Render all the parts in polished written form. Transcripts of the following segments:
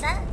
Alexa?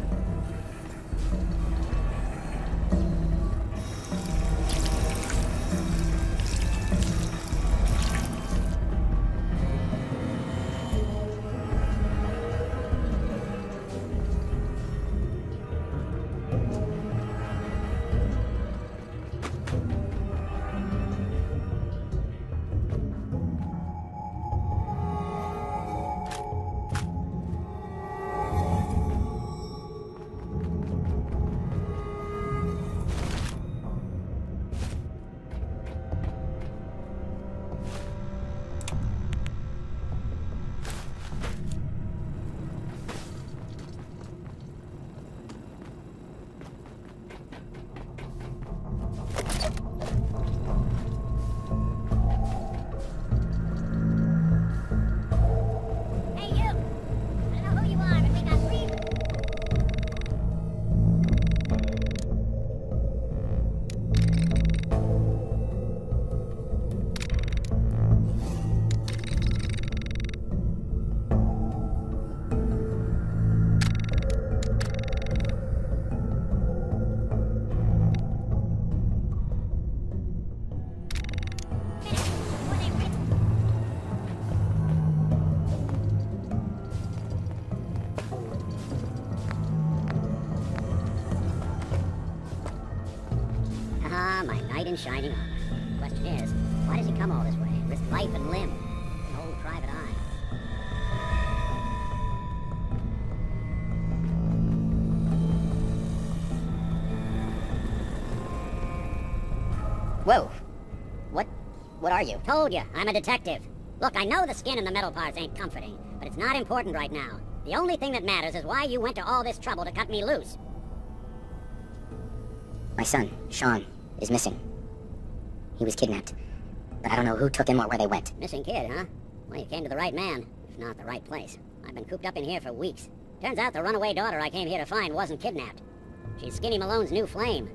My knight in shining armor. The question is, why does he come all this way? Risk life and limb. An old private eye. Whoa. What are you? Told you, I'm a detective. Look, I know the skin and the metal parts ain't comforting, but it's not important right now. The only thing that matters is why you went to all this trouble to cut me loose. My son, Sean, is missing. He was kidnapped, but I don't know who took him or where they went. Missing kid, huh? Well, you came to the right man, if not the right place. I've been cooped up in here for weeks. Turns out the runaway daughter I came here to find wasn't kidnapped. She's Skinny Malone's new flame,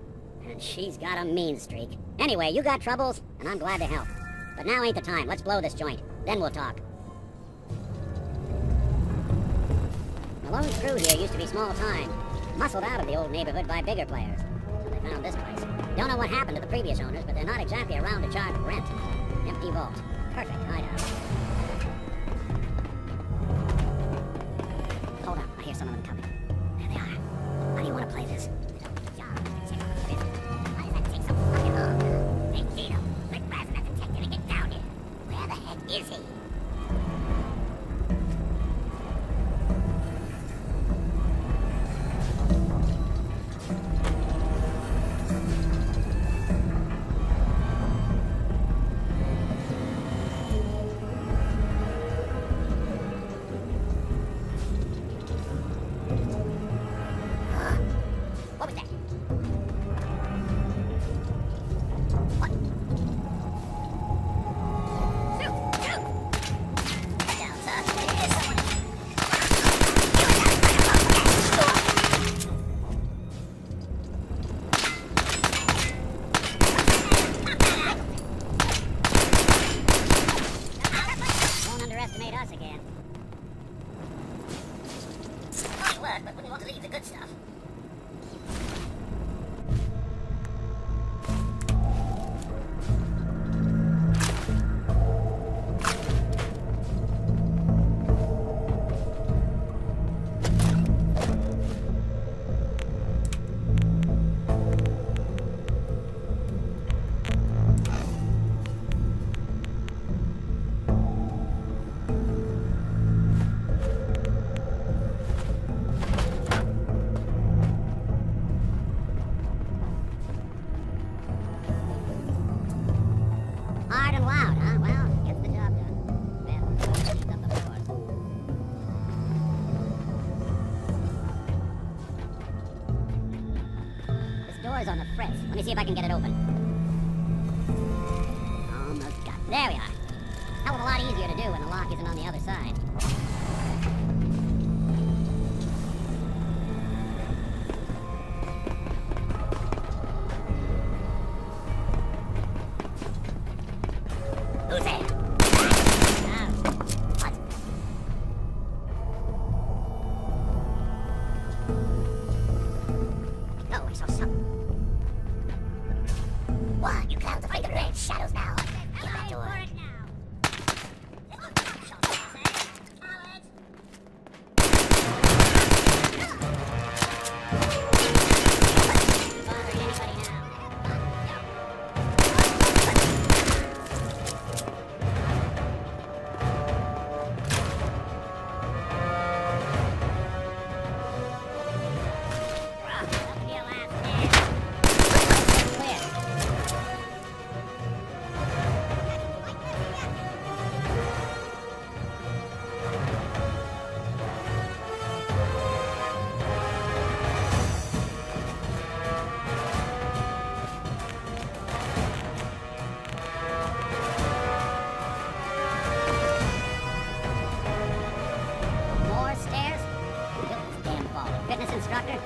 and she's got a mean streak. Anyway, you got troubles, and I'm glad to help. But now ain't the time. Let's blow this joint. Then we'll talk. Malone's crew here used to be small time. Muscled out of the old neighborhood by bigger players. So they found this place. Don't know what happened to the previous owners, but they're not exactly around to charge rent. Empty vault. Perfect hideout. Hold on. I hear some of them coming. There they are. How do you want to play this? Why does that take so fucking long? Hey, Tito. Rick Brazen hasn't taken to get down here. Where the heck is he? But wouldn't want to leave the good stuff. On the fritz. Let me see if I can get it open. Almost got it. There we are. Hell of a lot easier to do when the lock isn't on the other side. Who's there? What? Miss Instructor?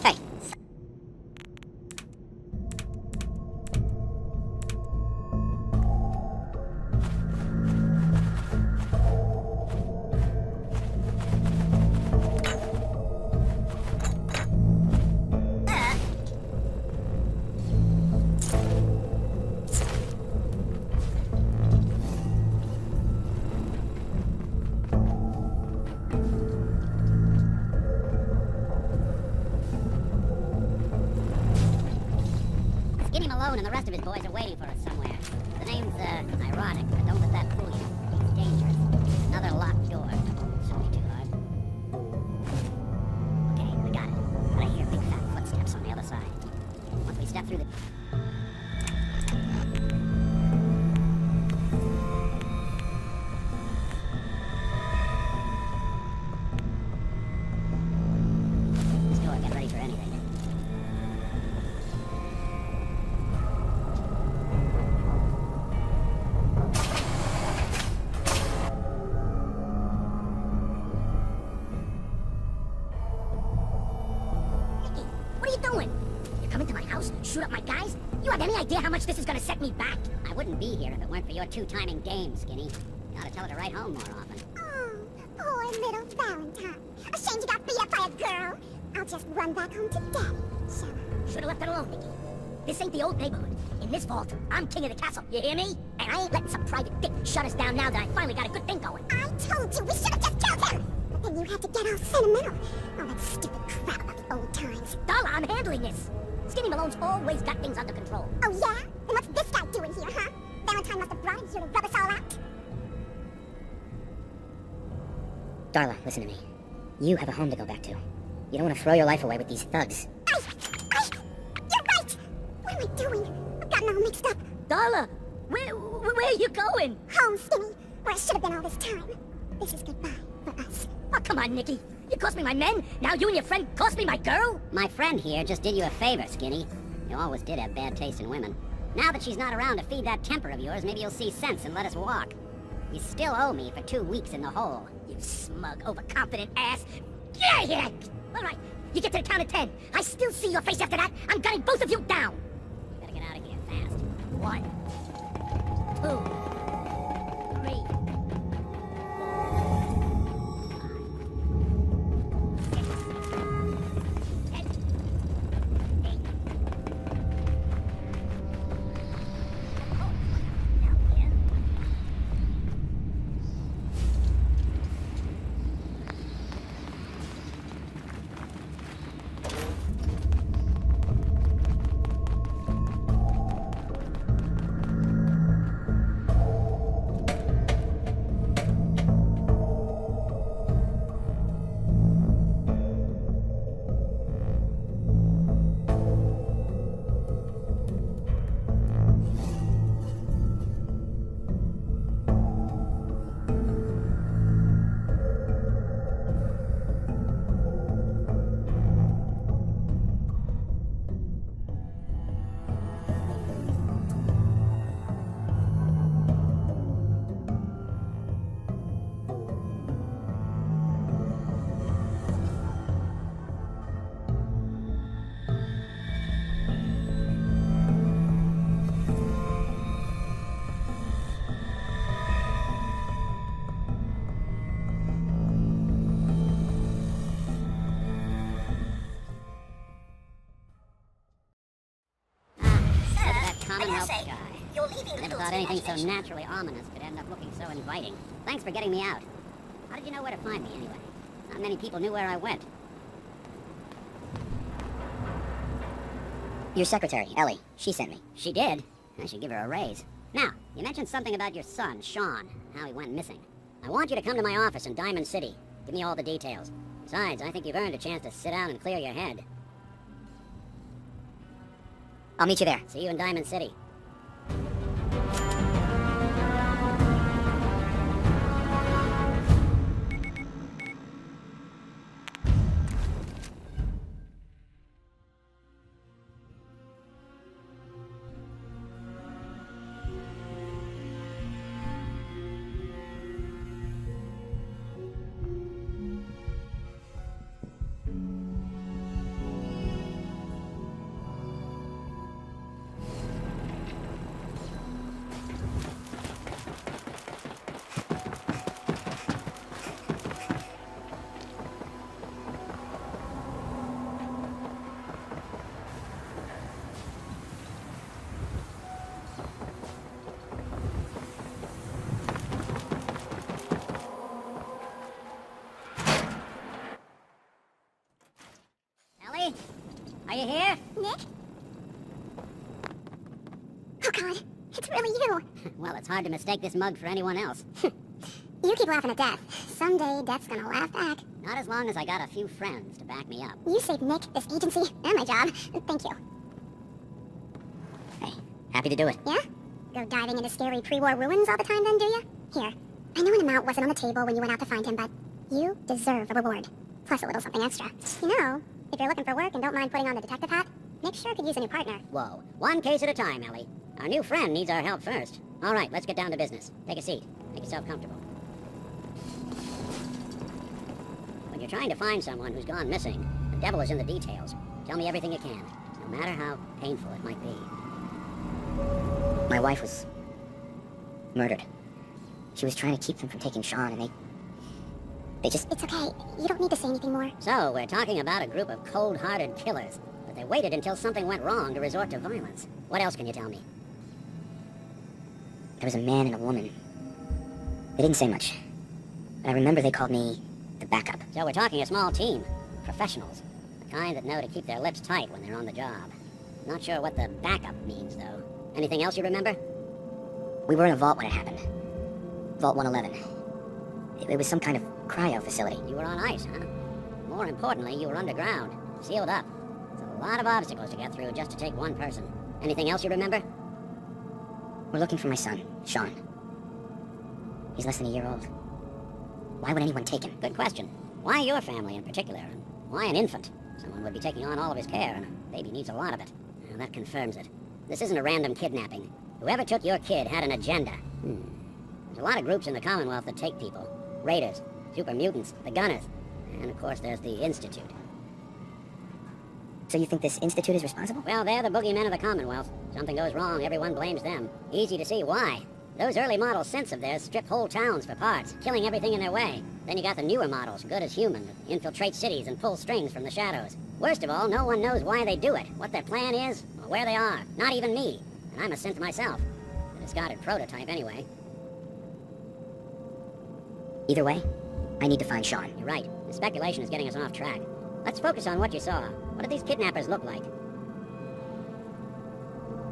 Hey. Skinny Malone and the rest of his boys are waiting for us somewhere. The name's, ironic, but don't let that fool you. He's dangerous. Another locked door. Shouldn't be too hard. Okay, I got it. But I hear big fat footsteps on the other side. Once we step through the... This door, get ready for anything. What are you doing? You come into my house, shoot up my guys? You have any idea how much this is gonna set me back? I wouldn't be here if it weren't for your two-timing dame, Skinny. You ought to tell her to write home more often. Oh, poor little Valentine. Ashamed you got beat up by a girl? I'll just run back home to Daddy, shall I? Should've left it alone, Nicky. This ain't the old neighborhood. In this vault, I'm king of the castle, you hear me? And I ain't letting some private dick shut us down now that I finally got a good thing going. I told you we should have just killed him! But then you had to get all sentimental. All that stupid crap about the old times. Darla, I'm handling this. Skinny Malone's always got things under control. Oh, yeah? Then what's this guy doing here, huh? Valentine must have brought him here to rub us all out. Darla, listen to me. You have a home to go back to. You don't want to throw your life away with these thugs. You're right! What am I doing? I've gotten all mixed up. Darla, where are you going? Home, Skinny, where I should have been all this time. This is goodbye for us. Oh, come on, Nicky. You cost me my men, now you and your friend cost me my girl? My friend here just did you a favor, Skinny. You always did have bad taste in women. Now that she's not around to feed that temper of yours, maybe you'll see sense and let us walk. You still owe me for 2 weeks in the hole. You smug, overconfident ass. Get out of here! All right, you get to the count of 10. I still see your face after that. I'm gunning both of you down. You better get out of here fast. 1, 2, 3, Commonwealth sky. You're leaving the Never thought anything so naturally ominous could end up looking so inviting. Thanks for getting me out. How did you know where to find me, anyway? Not many people knew where I went. Your secretary, Ellie. She sent me. She did? I should give her a raise. Now, you mentioned something about your son, Sean, and how he went missing. I want you to come to my office in Diamond City. Give me all the details. Besides, I think you've earned a chance to sit down and clear your head. I'll meet you there. See you in Diamond City. Ellie? Are you here? Nick? Oh God, it's really you. Well, it's hard to mistake this mug for anyone else. You keep laughing at death. Someday death's gonna laugh back. Not as long as I got a few friends to back me up. You saved Nick, this agency, and my job. Thank you. Hey, happy to do it. Yeah? Go diving into scary pre-war ruins all the time then, do you? Here, I know an amount wasn't on the table when you went out to find him, but you deserve a reward. Plus a little something extra. You know, if you're looking for work and don't mind putting on the detective hat, Nick sure could use a new partner. Whoa. One case at a time, Ellie. Our new friend needs our help first. All right, let's get down to business. Take a seat. Make yourself comfortable. When you're trying to find someone who's gone missing, the devil is in the details. Tell me everything you can, no matter how painful it might be. My wife was murdered. She was trying to keep them from taking Sean, and they just... It's okay. You don't need to say anything more. So, we're talking about a group of cold-hearted killers, but they waited until something went wrong to resort to violence. What else can you tell me? There was a man and a woman. They didn't say much. But I remember they called me the backup. So we're talking a small team. Professionals. The kind that know to keep their lips tight when they're on the job. Not sure what the backup means, though. Anything else you remember? We were in a vault when it happened. Vault 111. It was some kind of cryo facility. You were on ice, huh? More importantly, you were underground. Sealed up. It's a lot of obstacles to get through just to take one person. Anything else you remember? We're looking for my son, Sean. He's less than a year old. Why would anyone take him? Good question. Why your family in particular? And why an infant? Someone would be taking on all of his care, and a baby needs a lot of it. And that confirms it. This isn't a random kidnapping. Whoever took your kid had an agenda. There's a lot of groups in the Commonwealth that take people. Raiders, super mutants, the Gunners, and of course there's the Institute. So you think this Institute is responsible? Well, they're the boogeymen of the Commonwealth. Something goes wrong, everyone blames them. Easy to see why. Those early model synths of theirs strip whole towns for parts, killing everything in their way. Then you got the newer models, good as human, that infiltrate cities and pull strings from the shadows. Worst of all, no one knows why they do it, what their plan is, or where they are. Not even me. And I'm a synth myself. A discarded prototype, anyway. Either way, I need to find Sean. You're right. The speculation is getting us off track. Let's focus on what you saw. What did these kidnappers look like?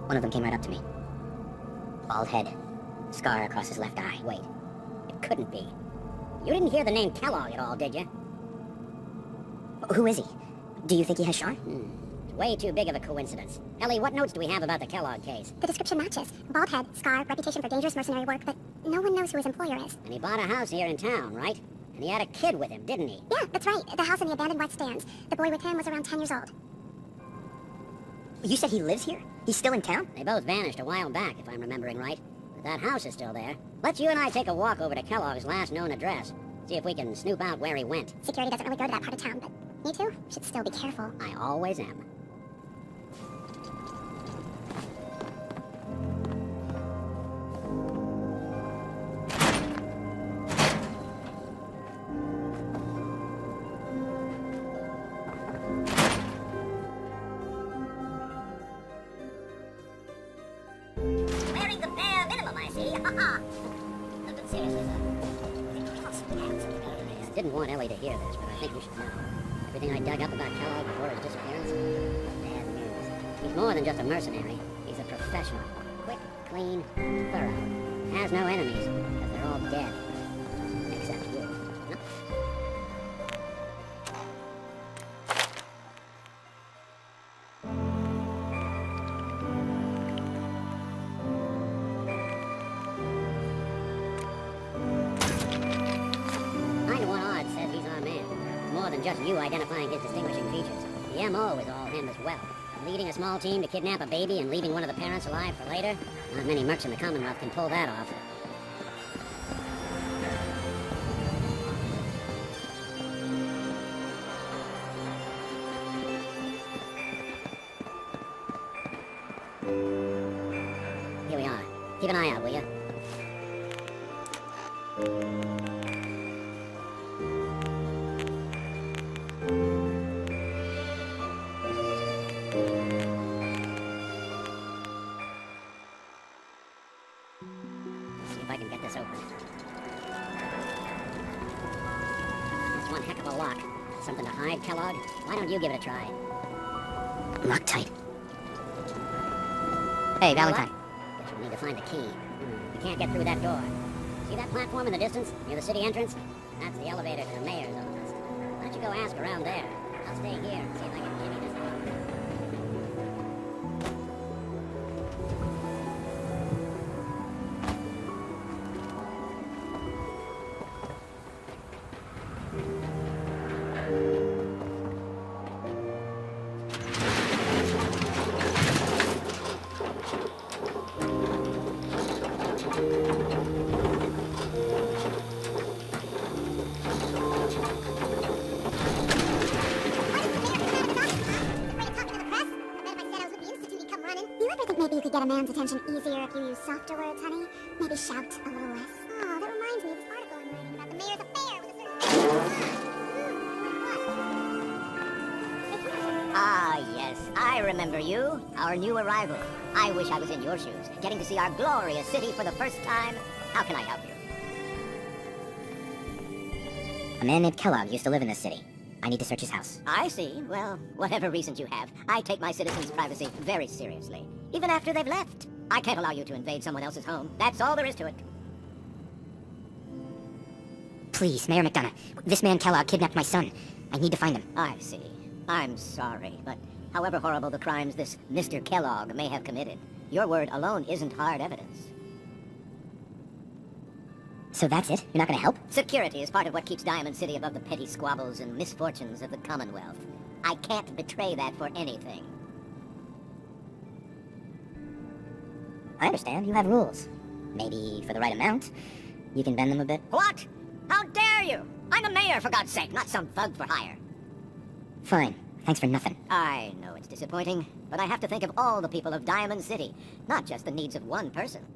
One of them came right up to me. Bald head. Scar across his left eye. Wait. It couldn't be. You didn't hear the name Kellogg at all, did you? Who is he? Do you think he has Sean? It's way too big of a coincidence. Ellie, what notes do we have about the Kellogg case? The description matches. Bald head, scar, reputation for dangerous mercenary work, but no one knows who his employer is. And he bought a house here in town, right? And he had a kid with him, didn't he? Yeah, that's right. The house in the abandoned white stands. The boy with him was around 10 years old. You said he lives here? He's still in town? They both vanished a while back, if I'm remembering right. But that house is still there. Let's you and I take a walk over to Kellogg's last known address. See if we can snoop out where he went. Security doesn't really go to that part of town, but you two should still be careful. I always am. Wearing the bare minimum, I see. No, but seriously, I didn't want Ellie to hear this, but I think you should know. Everything I dug up about Kellogg before his disappearance, bad news. He's more than just a mercenary. He's a professional. Quick, clean, thorough. Has no enemies, because they're all dead. Except you. No. More than just you identifying his distinguishing features. The MO is all him as well. Leading a small team to kidnap a baby and leaving one of the parents alive for later? Not many mercs in the Commonwealth can pull that off. Here we are. Keep an eye out, will you? If I can get this open. It's one heck of a lock. Something to hide, Kellogg? Why don't you give it a try? Locked tight. Hey, Valentine. Guess we'll need to find a key. We can't get through that door. See that platform in the distance, near the city entrance? That's the elevator to the mayor's office. Why don't you go ask around there? I'll stay here and see if I can give you this thing. Maybe you could get a man's attention easier if you use softer words, honey. Maybe shout a little less. Oh, that reminds me of this article I'm writing about the mayor's affair with a certain... Ah, yes, I remember you. Our new arrival. I wish I was in your shoes, getting to see our glorious city for the first time. How can I help you? A man named Kellogg used to live in this city. I need to search his house. I see. Well, whatever reasons you have, I take my citizens' privacy very seriously. Even after they've left. I can't allow you to invade someone else's home. That's all there is to it. Please, Mayor McDonough. This man Kellogg kidnapped my son. I need to find him. I see. I'm sorry, but however horrible the crimes this Mr. Kellogg may have committed, your word alone isn't hard evidence. So that's it? You're not gonna help? Security is part of what keeps Diamond City above the petty squabbles and misfortunes of the Commonwealth. I can't betray that for anything. I understand. You have rules. Maybe for the right amount, you can bend them a bit. What? How dare you? I'm the mayor, for God's sake, not some thug for hire. Fine. Thanks for nothing. I know it's disappointing, but I have to think of all the people of Diamond City, not just the needs of one person.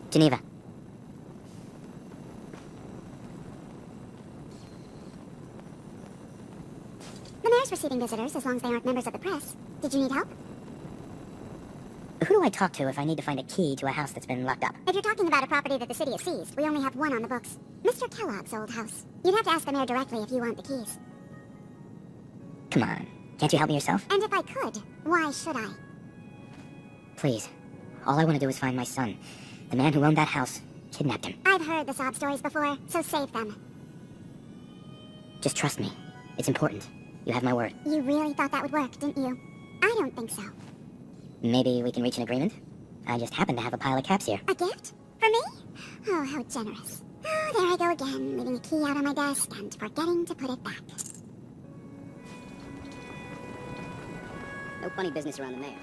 Geneva. The mayor's receiving visitors as long as they aren't members of the press. Did you need help? Who do I talk to if I need to find a key to a house that's been locked up? If you're talking about a property that the city has seized, we only have one on the books. Mr. Kellogg's old house. You'd have to ask the mayor directly if you want the keys. Come on. Can't you help me yourself? And if I could, why should I? Please. All I want to do is find my son. The man who owned that house kidnapped him. I've heard the sob stories before, so save them. Just trust me. It's important. You have my word. You really thought that would work, didn't you? I don't think so. Maybe we can reach an agreement? I just happen to have a pile of caps here. A gift? For me? Oh, how generous. Oh, there I go again, leaving a key out on my desk and forgetting to put it back. No funny business around the mayor.